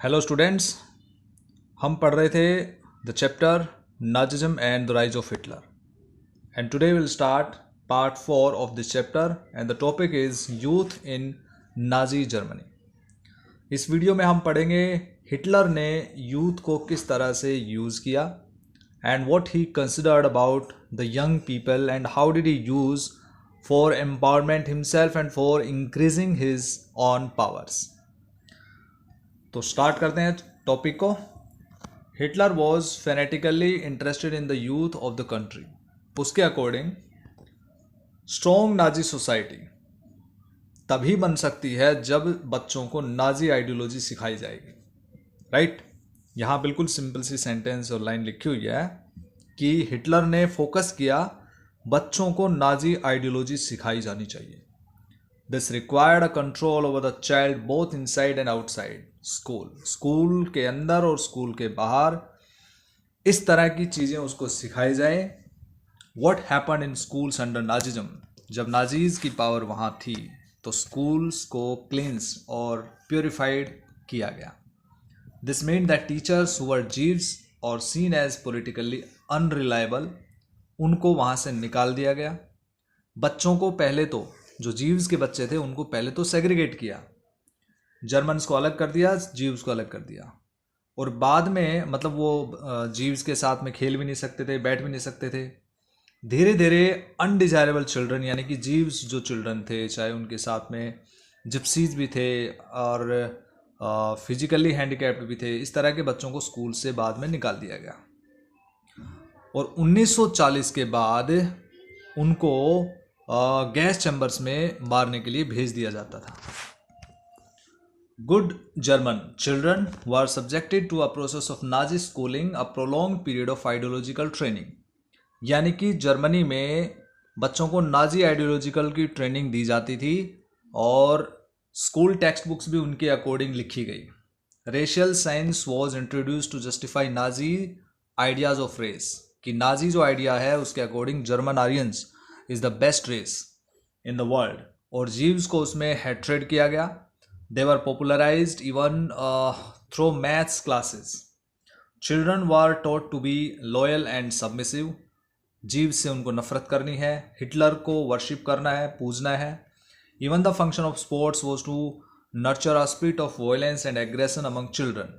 Hello students, हम पढ़ रहे थे the chapter Nazism and the rise of Hitler and today will start part 4 of this chapter and the topic is youth in Nazi Germany. इस video में हम पढ़ेंगे Hitler ने youth को किस तरह से यूज़ किया and what he considered about the young people and how did he use for empowerment himself and for increasing his own powers. तो स्टार्ट करते हैं टॉपिक को। Hitler was fanatically interested in the youth of the country. उसके according strong Nazi society तभी बन सकती है जब बच्चों को नाजी आइडियोलॉजी सिखाई जाएगी। राइट, यहाँ बिल्कुल सिंपल सी सेंटेंस और लाइन लिखी हुई है कि हिटलर ने फोकस किया बच्चों को नाजी आइडियोलॉजी सिखाई जानी चाहिए। This required a control over the child both inside and outside school. School के अंदर और स्कूल के बाहर इस तरह की चीज़ें उसको सिखाई जाए। What happen in schools under Nazism, जब नाजीज की पावर वहाँ थी तो स्कूल्स को क्लींस और प्योरीफाइड किया गया। This mean that teachers who were Jews और सीन एज पॉलिटिकली अनरिलायबल, उनको वहाँ से निकाल दिया गया। बच्चों को पहले तो जो जीव्स के बच्चे थे उनको पहले तो सेग्रीगेट किया, जर्मन्स को अलग कर दिया, जीव्स को अलग कर दिया। और बाद में मतलब वो जीव्स के साथ में खेल भी नहीं सकते थे, बैठ भी नहीं सकते थे। धीरे धीरे अनडिजायरेबल चिल्ड्रन यानी कि जीव्स जो चिल्ड्रन थे, चाहे उनके साथ में जिप्सीज भी थे और फिजिकली हैंडीकैप्ड भी थे, इस तरह के बच्चों को स्कूल से बाद में निकाल दिया गया। और 1940 के बाद उनको गैस चैम्बर्स में मारने के लिए भेज दिया जाता था। Good German children were subjected to a process of Nazi schooling, a prolonged period of ideological training। यानी कि जर्मनी में बच्चों को नाजी आइडियोलॉजिकल की ट्रेनिंग दी जाती थी और स्कूल टेक्स्ट बुक्स भी उनके अकॉर्डिंग लिखी गई। Racial science was introduce to justify Nazi ideas of race, कि नाजी जो आइडिया है उसके according German Aryans is the best race in the world, और जीव्स को उसमें हेट्रेड किया गया। They were popularized even through maths classes. Children were taught to be loyal and submissive. जीव से उनको नफरत करनी है, हिटलर को वर्शिप करना है, पूजना है। Even the function of sports was to nurture a spirit of violence and aggression among children.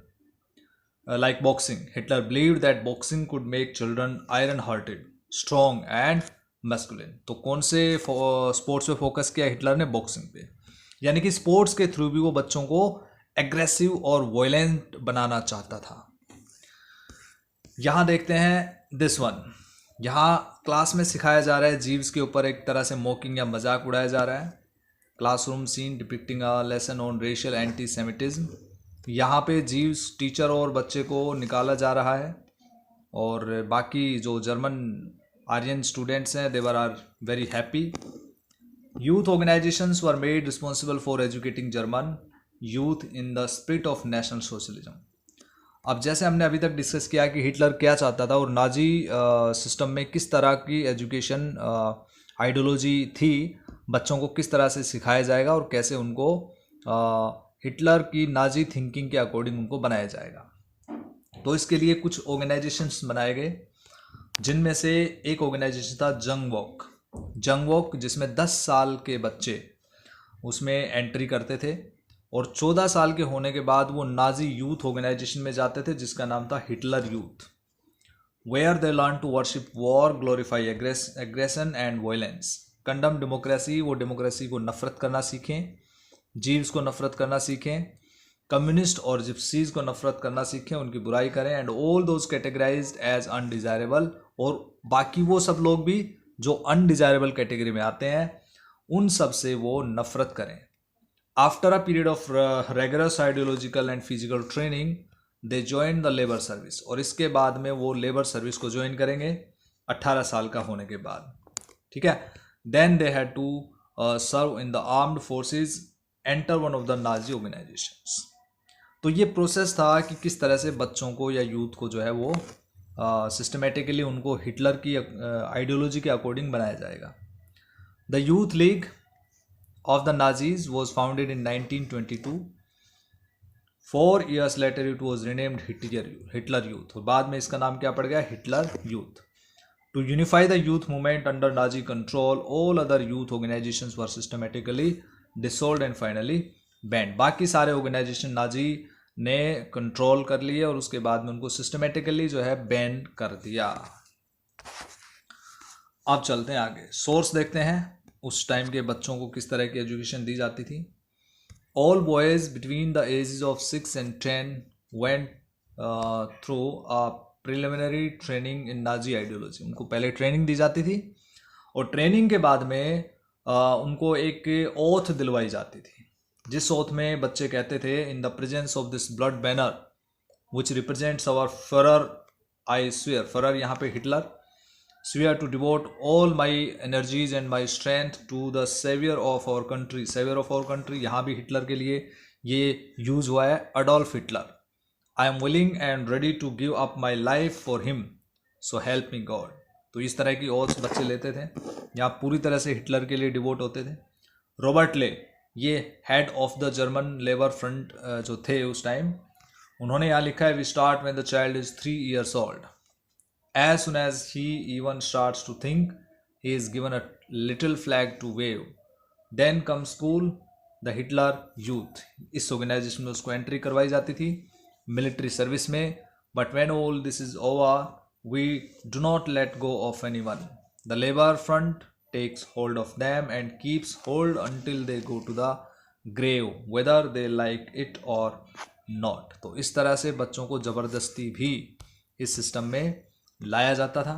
Like boxing, Hitler believed that boxing could make children iron-hearted, strong and masculine. तो कौन से sports पे focus किया Hitler ने? Boxing पे। यानी कि sports के थ्रू भी वो बच्चों को एग्रेसिव और वायलेंट बनाना चाहता था। यहाँ देखते हैं दिस वन। यहाँ क्लास में सिखाया जा रहा है, जीव्स के ऊपर एक तरह से मॉकिंग या मजाक उड़ाया जा रहा है। Classroom scene depicting a lesson on racial antisemitism. यहाँ पे जीव्स टीचर और बच्चे को निकाला जा रहा है और बाकी जो जर्मन आर्यन स्टूडेंट्स हैं they were are very happy. Youth organizations were made responsible for educating German youth in the spirit of National Socialism। अब जैसे हमने अभी तक डिस्कस किया कि हिटलर क्या चाहता था और नाजी सिस्टम में किस तरह की एजुकेशन आइडियोलॉजी थी, बच्चों को किस तरह से सिखाया जाएगा और कैसे उनको हिटलर की नाजी थिंकिंग के अकॉर्डिंग उनको बनाया जाएगा। तो इसके लिए कुछ ऑर्गेनाइजेशंस बनाए गए, जिनमें से एक ऑर्गेनाइजेशन था जंग वॉक, जिसमें 10 साल के बच्चे उसमें एंट्री करते थे और 14 साल के होने के बाद वो नाजी यूथ ऑर्गेनाइजेशन में जाते थे जिसका नाम था Hitler Youth. Where they learn to worship war, glorify aggression and violence, condemn democracy, वो डेमोक्रेसी को नफरत करना सीखें, जीव्स को नफरत करना सीखें, कम्युनिस्ट और जिप्सीज को नफरत करना सीखें, उनकी बुराई करें, and all those categorized as undesirable, और बाकी वो सब लोग भी जो अनडिजायरेबल कैटेगरी में आते हैं उन सब से वो नफरत करें। After a period of rigorous ideological and physical training they join the labour service, और इसके बाद में वो लेबर सर्विस को ज्वाइन करेंगे 18 साल का होने के बाद। ठीक है, then they had to serve in the armed forces, enter one of the Nazi organizations. तो ये प्रोसेस था कि किस तरह से बच्चों को या यूथ को जो है वो सिस्टमेटिकली उनको हिटलर की आइडियोलॉजी के अकॉर्डिंग बनाया जाएगा। The youth league of the Nazis was founded in 1922 4 years later it was renamed Hitler Youth, और बाद में इसका नाम क्या पड़ गया, Hitler youth. To unify the youth movement under Nazi control, all other youth organizations were systematically dissolved and finally banned. बाकी सारे ऑर्गेनाइजेशन नाजी ने कंट्रोल कर लिए और उसके बाद में उनको सिस्टमेटिकली जो है बैन कर दिया. अब चलते हैं आगे, सोर्स देखते हैं उस टाइम के बच्चों को किस तरह की एजुकेशन दी जाती थी. All boys between the ages of 6 and 10 went through a preliminary training in Nazi ideology. उनको पहले ट्रेनिंग दी जाती थी और ट्रेनिंग के बाद में उनको एक ओथ दिलवाई जाती थी, जिस ओथ में बच्चे कहते थे, in the presence of this blood banner which represents our Fuhrer, I swear, Fuhrer यहाँ पे Hitler, swear to devote all my energies and my strength to the savior of our country. savior of our country यहाँ भी Hitler के लिए ये use हुआ है, Adolf Hitler. I am willing and ready to give up my life for him, so help me God. तो इस तरह की ओथ्स बच्चे लेते थे, यहाँ पूरी तरह से हिटलर के लिए डिवोट होते थे. रॉबर्ट ले, ये head of the German Labour Front जो थे उस टाइम, उन्होंने यहाँ लिखा है, we start when the child is 3 years old. As soon as he even starts to think, he is given a little flag to wave. Then comes school, the Hitler Youth. इस organisation में उसको entry करवाई जाती थी military service में. But when all this is over, we do not let go of anyone. The labor front takes hold of them and keeps hold until they go to the grave, whether they like it or not. तो इस तरह से बच्चों को ज़बरदस्ती भी इस system में लाया जाता था.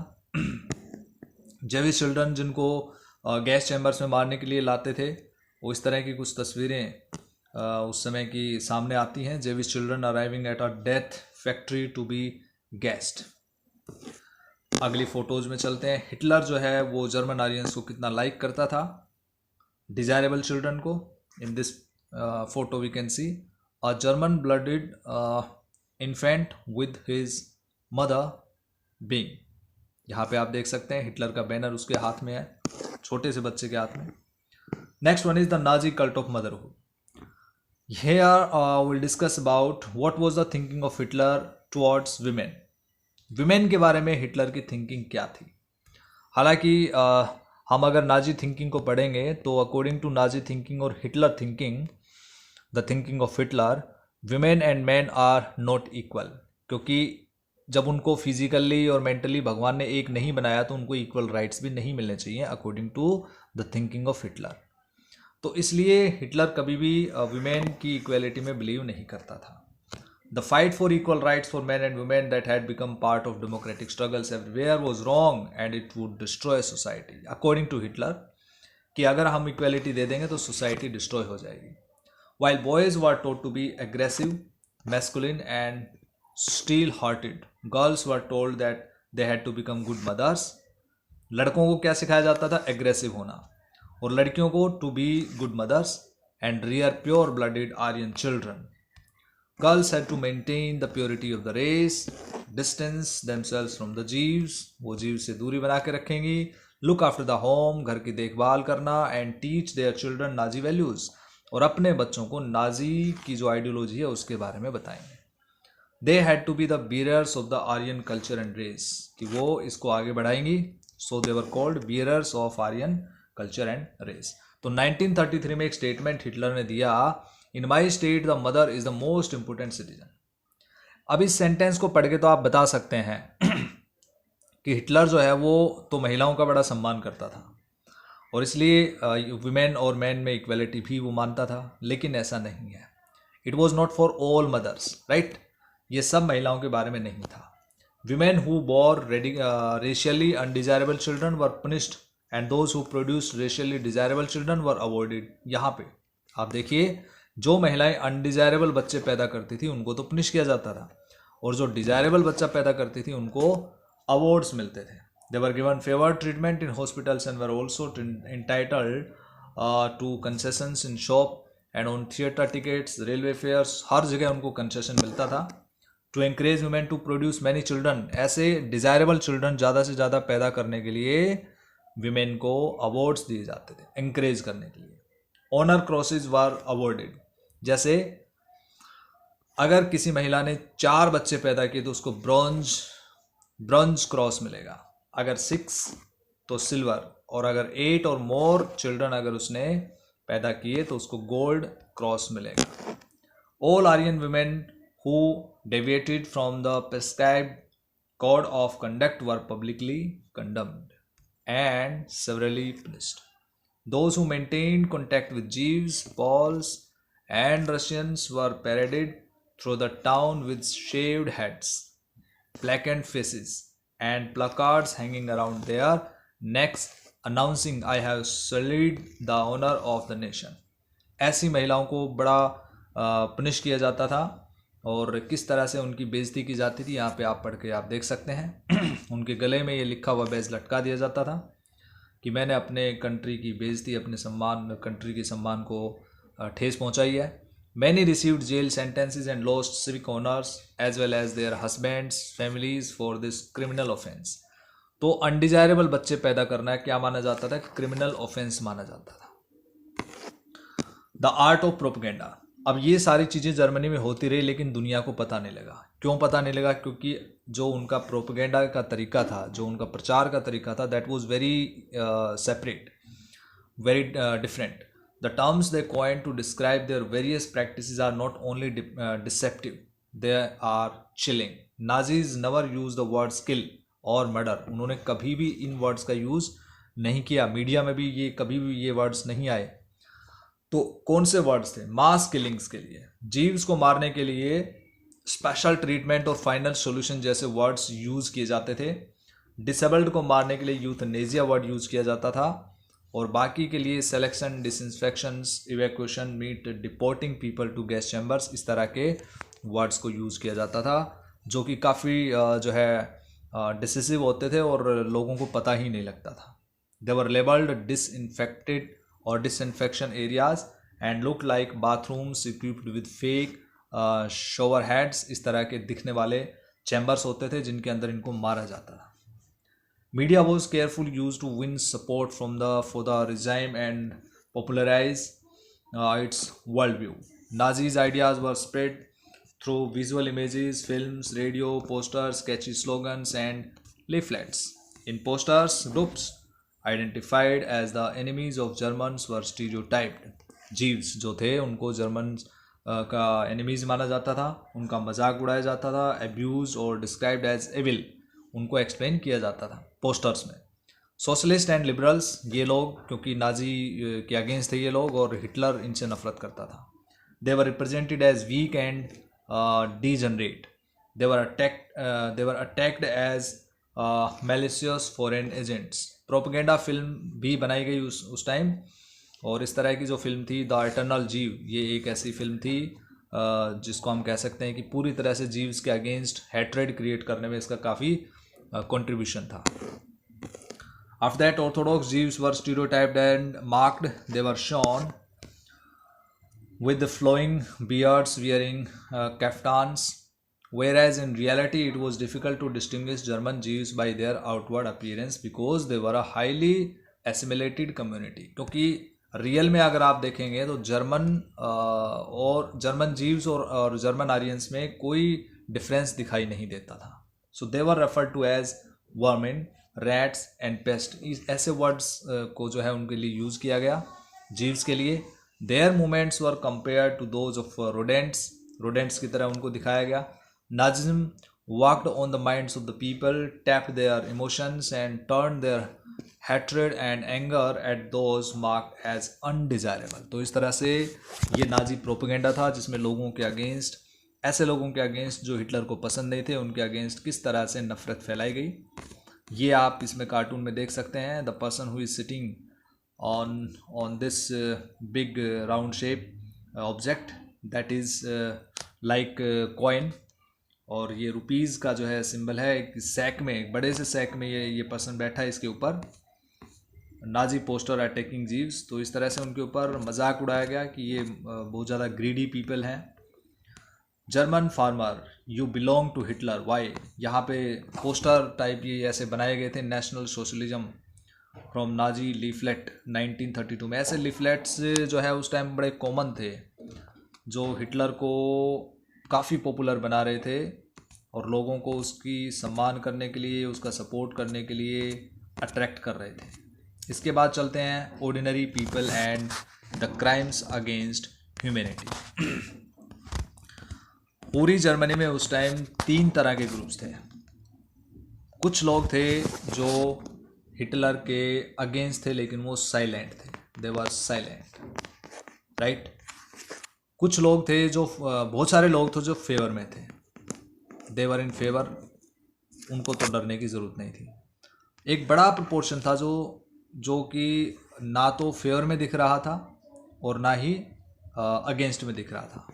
जेविश चिल्ड्रन जिनको गैस चैम्बर्स में मारने के लिए लाते थे, वो इस तरह की कुछ तस्वीरें उस समय की सामने आती हैं. Jewish children arriving at a death factory to be gassed. अगली फोटोज में चलते हैं. हिटलर जो है वो जर्मन आरियंस को कितना लाइक करता था, डिजायरेबल चिल्ड्रन को. In this photo we can see a German blooded infant with his mother being. यहाँ पे आप देख सकते हैं हिटलर का बैनर उसके हाथ में है, छोटे से बच्चे के हाथ में. Next one is the Nazi cult of motherhood. Here will discuss about what was the thinking of Hitler towards women. Women के बारे में हिटलर की थिंकिंग क्या थी. हालांकि हम अगर नाजी थिंकिंग को पढ़ेंगे तो अकॉर्डिंग टू नाजी थिंकिंग और Hitler thinking, the thinking of Hitler, women and man are not equal. क्योंकि जब उनको फिजिकली और मेंटली भगवान ने एक नहीं बनाया तो उनको इक्वल राइट्स भी नहीं मिलने चाहिए according to the thinking of Hitler. तो इसलिए हिटलर कभी भी विमेन की इक्वलिटी में बिलीव नहीं करता था. The fight for equal rights for man and women that had become part of democratic struggles everywhere was wrong and it would destroy society. According to Hitler कि अगर हम इक्वलिटी दे देंगे तो सोसाइटी डिस्ट्रॉय हो जाएगी. While boys were told to be aggressive, masculine and steel hearted, girls were told that they had to become good mothers. लड़कों को क्या सिखाया जाता था, एग्रेसिव होना, और लड़कियों को to be good mothers and rear pure blooded Aryan children. Girls had to maintain the purity of the race, distance themselves from the Jews, वो जीव से दूरी बना के रखेंगी. लुक आफ्टर द होम, घर की देखभाल करना, and teach their children Nazi values, और अपने बच्चों को नाजी की जो आइडियोलॉजी है उसके बारे में बताएंगे. They had to be the bearers of the Aryan culture and race, कि वो इसको आगे बढ़ाएंगी. So they were called bearers of Aryan culture and race. तो 1933 में एक स्टेटमेंट हिटलर ने दिया, in my state the mother is the most important citizen. अब इस सेंटेंस को पढ़ के तो आप बता सकते हैं कि हिटलर जो है वो तो महिलाओं का बड़ा सम्मान करता था और इसलिए वुमेन और मैन में इक्वलिटी भी वो मानता था. लेकिन ऐसा नहीं है. It was not for all mothers, right. ये सब महिलाओं के बारे में नहीं था. Women who bore racially undesirable children were punished and those who produced racially desirable children were awarded. यहाँ पे आप देखिए, जो महिलाएं अनडिजायरेबल बच्चे पैदा करती थी उनको तो पनिश किया जाता था, और जो डिजायरेबल बच्चा पैदा करती थी उनको अवार्ड्स मिलते थे. They were given favour treatment in hospitals and were also entitled to concessions in shop and on theatre tickets, railway fares, हर जगह उनको कंसेशन मिलता था. To encourage women to produce many children, ऐसे डिजायरेबल चिल्ड्रन ज़्यादा से ज़्यादा पैदा करने के लिए विमेन को अवार्ड्स दिए जाते थे एंकरेज करने के लिए. ऑनर क्रॉसेज वर अवॉर्डेड, जैसे अगर किसी महिला ने 4 बच्चे पैदा किए तो उसको ब्रॉन्ज क्रॉस मिलेगा, अगर 6 तो सिल्वर, और अगर 8 और मोर चिल्ड्रन अगर उसने पैदा किए तो उसको गोल्ड क्रॉस मिलेगा। All Aryan women who deviated from the prescribed code of conduct were publicly condemned and severely punished. Those who maintained contact with Jews, Poles, and Russians were paraded through the town with shaved heads, blackened faces, and placards hanging around their necks announcing, "I have sullied the honor of the nation." ऐसी महिलाओं को बड़ा punish किया जाता था और किस तरह से उनकी बेइज्जती की जाती थी, यहाँ पे आप पढ़ के आप देख सकते हैं। उनके गले में ये लिखा हुआ बैज लटका दिया जाता था कि मैंने अपने कंट्री की बेइज्जती, अपने कंट्री के सम्मान को ठेस पहुंचाई है। Many received jail sentences and lost civic honours as well as their husbands families for this criminal offence. तो अनडिजायरेबल बच्चे पैदा करना क्या माना जाता था? क्रिमिनल ऑफेंस माना जाता था। The art of propaganda. अब ये सारी चीज़ें जर्मनी में होती रही लेकिन दुनिया को पता नहीं लगा। क्यों पता नहीं लगा? क्योंकि जो उनका प्रोपेगेंडा का तरीका था, जो उनका प्रचार का तरीका था, that was very separate, very different. The terms they coined to describe their various practices are not only deceptive, they are chilling. Nazis never used the words kill और murder. उन्होंने कभी भी इन वर्ड्स का यूज़ नहीं किया, media में भी ये कभी भी ये वर्ड्स नहीं आए। तो कौन से वर्ड्स थे? मास किलिंग्स के लिए, जीव्स को मारने के लिए स्पेशल ट्रीटमेंट और फाइनल सॉल्यूशन जैसे वर्ड्स यूज़ किए जाते थे। डिसेबल्ड को मारने के लिए यूथनेजिया वर्ड यूज़ किया जाता था, और बाकी के लिए selection, disinfections, evacuation, meet, deporting people to gas chambers, इस तरह के वर्ड्स को यूज़ किया जाता था, जो कि काफ़ी जो है डिसिसिव होते थे और लोगों को पता ही नहीं लगता था। दे वर लेबल्ड डिसइंफेक्टेड और disinfection areas and look like bathrooms equipped with fake shower heads. इस तरह के दिखने वाले चैम्बर्स होते थे जिनके अंदर इनको मारा जाता था। Media was carefully used to win support for the regime and popularize its worldview. Nazis' ideas were spread through visual images, films, radio, posters, catchy slogans, and leaflets. In posters, groups identified as the enemies of Germans were stereotyped. Jews जो थे उनको German का enemies माना जाता था, उनका मजाक उड़ाया जाता था, abused और described as evil उनको एक्सप्लेन किया जाता था पोस्टर्स में। सोशलिस्ट एंड लिबरल्स, ये लोग क्योंकि नाजी के अगेंस्ट थे ये लोग, और हिटलर इनसे नफरत करता था। They were represented as weak and degenerate. They were attacked as malicious foreign agents. Propaganda film भी बनाई गई उस टाइम, और इस तरह की जो फिल्म थी द इटर्नल जीव, ये एक ऐसी फिल्म थी जिसको हम कह सकते हैं कि पूरी तरह से जीव्स के अगेंस्ट हैट्रेड क्रिएट करने में इसका काफ़ी contribution था। After that, Orthodox Jews were stereotyped and marked. They were shown with the flowing beards, wearing kaftans, whereas in reality it was difficult to distinguish German Jews by their outward appearance because they were a highly assimilated community. क्योंकि real में अगर आप देखेंगे तो German जीव्स और German आरियंस में कोई difference दिखाई नहीं देता था। So they were referred to as vermin, rats and pest. इस ऐसे वर्ड्स को जो है उनके लिए यूज़ किया गया जीव्स के लिए। Their movements were compare to those of rodents की तरह उनको दिखाया गया। Nazism worked on the minds of the people, tapped their emotions and turn their hatred and anger at those marked as undesirable। तो इस तरह से ये नाजी प्रोपेगेंडा था जिसमें लोगों के अगेंस्ट, ऐसे लोगों के अगेंस्ट जो हिटलर को पसंद नहीं थे, उनके अगेंस्ट किस तरह से नफरत फैलाई गई, ये आप इसमें कार्टून में देख सकते हैं। The person who is sitting on this big round shape object that is like coin, और ये रुपीज़ का जो है सिंबल है। एक सैक में, एक बड़े से सैक में ये पर्सन बैठा है, इसके ऊपर नाजी पोस्टर अटैकिंग जीव्स। तो इस तरह से उनके ऊपर मजाक उड़ाया गया कि ये बहुत ज़्यादा ग्रीडी पीपल हैं। German farmer, you belong to Hitler, why. यहाँ पे पोस्टर टाइप ये ऐसे बनाए गए थे, national socialism from Nazi leaflet 1932 में। ऐसे लीफलेट्स जो है उस टाइम बड़े कॉमन थे, जो हिटलर को काफ़ी पॉपुलर बना रहे थे और लोगों को उसकी सम्मान करने के लिए, उसका सपोर्ट करने के लिए अट्रैक्ट कर रहे थे। इसके बाद चलते हैं ordinary people and the crimes against humanity. पूरी जर्मनी में उस टाइम 3 तरह के ग्रुप्स थे। कुछ लोग थे जो हिटलर के अगेंस्ट थे लेकिन वो साइलेंट थे, दे वर साइलेंट, राइट। कुछ लोग थे जो बहुत सारे लोग थे जो फेवर में थे, दे वर इन फेवर, उनको तो डरने की ज़रूरत नहीं थी। एक बड़ा प्रोपोर्शन था जो कि ना तो फेवर में दिख रहा था और ना ही अगेंस्ट में दिख रहा था।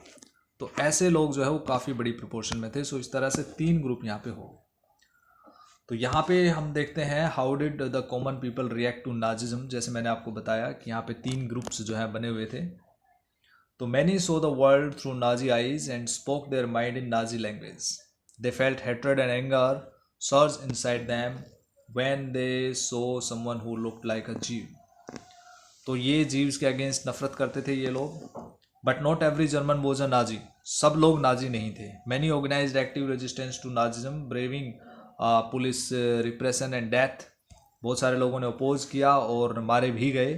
तो ऐसे लोग जो है वो काफ़ी बड़ी प्रोपोर्शन में थे। सो इस तरह से 3 ग्रुप यहाँ पे हो। तो यहाँ पे हम देखते हैं how did the common people react to Nazism. जैसे मैंने आपको बताया कि यहाँ पे 3 ग्रुप्स जो है बने हुए थे। तो many so the world through Nazi eyes and spoke their mind in Nazi language. They felt hatred and anger surge inside them when they so someone who looked like अ जीव। तो ये जीव्स के अगेंस्ट नफरत करते थे ये लोग। But not every German was a Nazi. सब लोग नाजी नहीं थे। Many organized active resistance to Nazism braving police repression and death. बहुत सारे लोगों ने अपोज किया और मारे भी गए।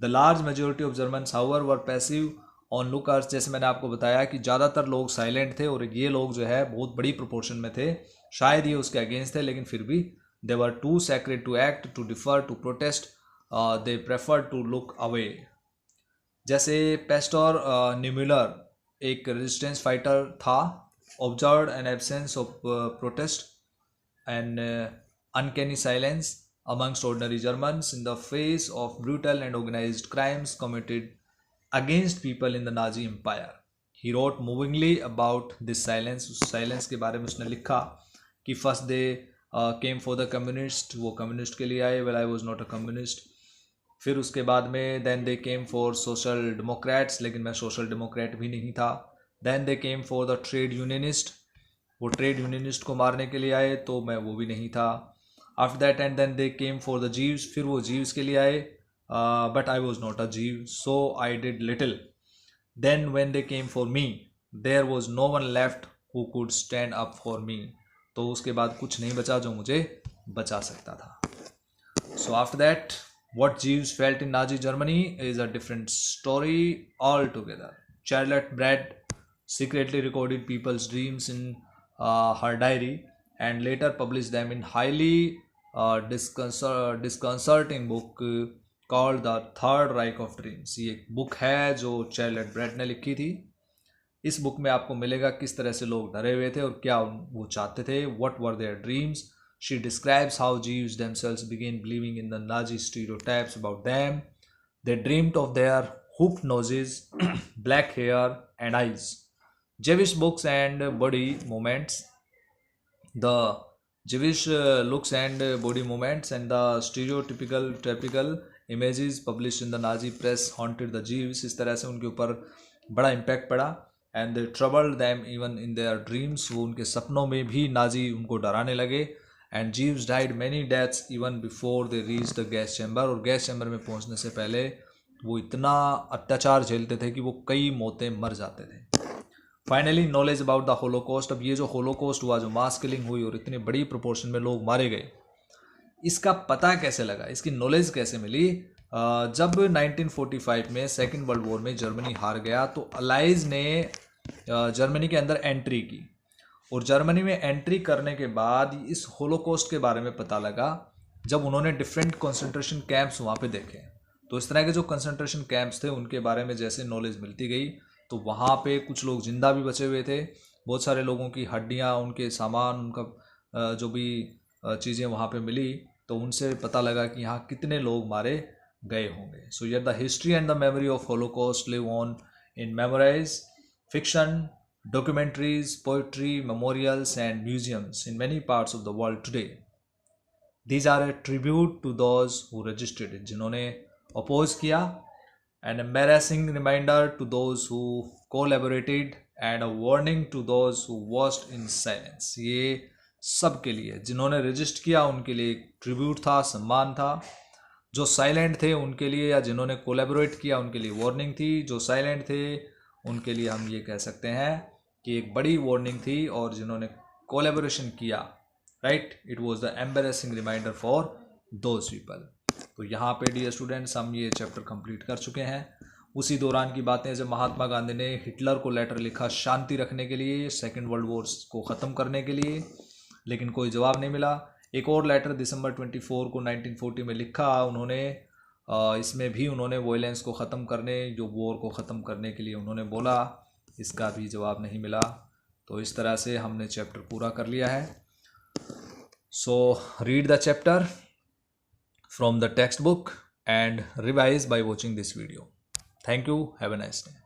The large majority of Germans however were passive on lookers. जैसे मैंने आपको बताया कि ज़्यादातर लोग साइलेंट थे और ये लोग जो है बहुत बड़ी प्रोपोर्शन में थे। शायद ये उसके अगेंस्ट थे लेकिन फिर भी they were too scared to act, to differ, to protest, they prefer to look away. जैसे पेस्टर न्यूमिलर एक रेजिस्टेंस फाइटर था, observe an absence of protest and uncanny silence amongst ordinary Germans in the face of brutal and organized crimes committed against people in the Nazi Empire. He wrote movingly about this silence. उस silence के बारे में उसने लिखा कि first they came for the communist, वो communist के लिए आए, well I was not a communist. फिर उसके बाद में then they came for social democrats, लेकिन मैं social democrat भी नहीं था. Then they came for the trade unionist, वो ट्रेड यूनियनिस्ट को मारने के लिए आए, तो मैं वो भी नहीं था. After that and then they came for the Jews, फिर वो जीव्स के लिए आए, but I was not a Jew, so I did little. Then when they came for me there was no one left who could stand up for me. तो उसके बाद कुछ नहीं बचा जो मुझे बचा सकता था. So after that what Jews felt in Nazi Germany is a different story altogether. Charlotte Brad secretly recorded people's dreams in her diary and later published them in highly disconcerting book called The Third Reich of Dreams. ये एक book है जो Charlotte bread ने लिखी थी. इस book में आपको मिलेगा किस तरह से लोग डरे हुए थे और क्या वो चाहते थे. What were their dreams? She describes how Jews themselves began believing in the Nazi stereotypes about them. They dreamed of their hooked noses, black hair and eyes. Jewish books and body movements. The Jewish looks and body movements and the stereotypical images published in the Nazi press haunted the Jews. इस तरह से उनके ऊपर बड़ा impact पड़ा. And they troubled them even in their dreams. वो उनके सपनों में भी नाजी उनको डराने लगे. And Jews died many deaths even before they reached the gas chamber. और गैस चैम्बर में पहुंचने से पहले वो इतना अत्याचार झेलते थे कि वो कई मौतें मर जाते थे. Finally knowledge about the Holocaust. अब ये जो होलोकॉस्ट हुआ, जो मास किलिंग हुई और इतनी बड़ी प्रोपोर्शन में लोग मारे गए, इसका पता कैसे लगा, इसकी नॉलेज कैसे मिली? जब 1945 में सेकेंड वर्ल्ड वॉर में जर्मनी हार गया तो अलाइज ने जर्मनी के अंदर एंट्री की और जर्मनी में एंट्री करने के बाद इस होलोकॉस्ट के बारे में पता लगा जब उन्होंने डिफरेंट कंसंट्रेशन कैंप्स वहाँ पे देखे. तो इस तरह के जो कंसंट्रेशन कैंप्स थे उनके बारे में जैसे नॉलेज मिलती गई तो वहाँ पे कुछ लोग जिंदा भी बचे हुए थे. बहुत सारे लोगों की हड्डियाँ, उनके सामान, उनका जो भी चीज़ें वहाँ पे मिली तो उनसे पता लगा कि यहाँ कितने लोग मारे गए होंगे. So yeah the history and the memory of Holocaust live on in memoirs fiction, documentaries, poetry, memorials and museums in many parts of the world today. These are a tribute to those who resisted it, जिन्होंने oppose किया, an embarrassing reminder to those who collaborated and a warning to those who watched in silence. ये सब के लिए, जिन्होंने resist किया उनके लिए एक tribute था, सम्मान था. जो silent थे उनके लिए या जिन्होंने collaborate किया उनके लिए warning थी. जो silent थे उनके लिए हम ये कह सकते हैं कि एक बड़ी वार्निंग थी, और जिन्होंने कोलैबोरेशन किया, right, it was the embarrassing reminder for those people. तो यहाँ पे डियर स्टूडेंट्स हम ये चैप्टर कंप्लीट कर चुके हैं। उसी दौरान की बातें जब महात्मा गांधी ने हिटलर को लेटर लिखा शांति रखने के लिए, सेकेंड वर्ल्ड वॉर को ख़त्म करने के लिए, लेकिन कोई जवाब नहीं मिला। एक और लेटर दिसंबर 24 को 1940 में लिखा उन्होंने, इसमें भी उन्होंने वॉयलेंस को ख़त्म करने, जो वॉर को ख़त्म करने के लिए उन्होंने बोला, इसका भी जवाब नहीं मिला। तो इस तरह से हमने चैप्टर पूरा कर लिया है। So read the chapter from the textbook and revise by watching this video. Thank you. Have a nice day.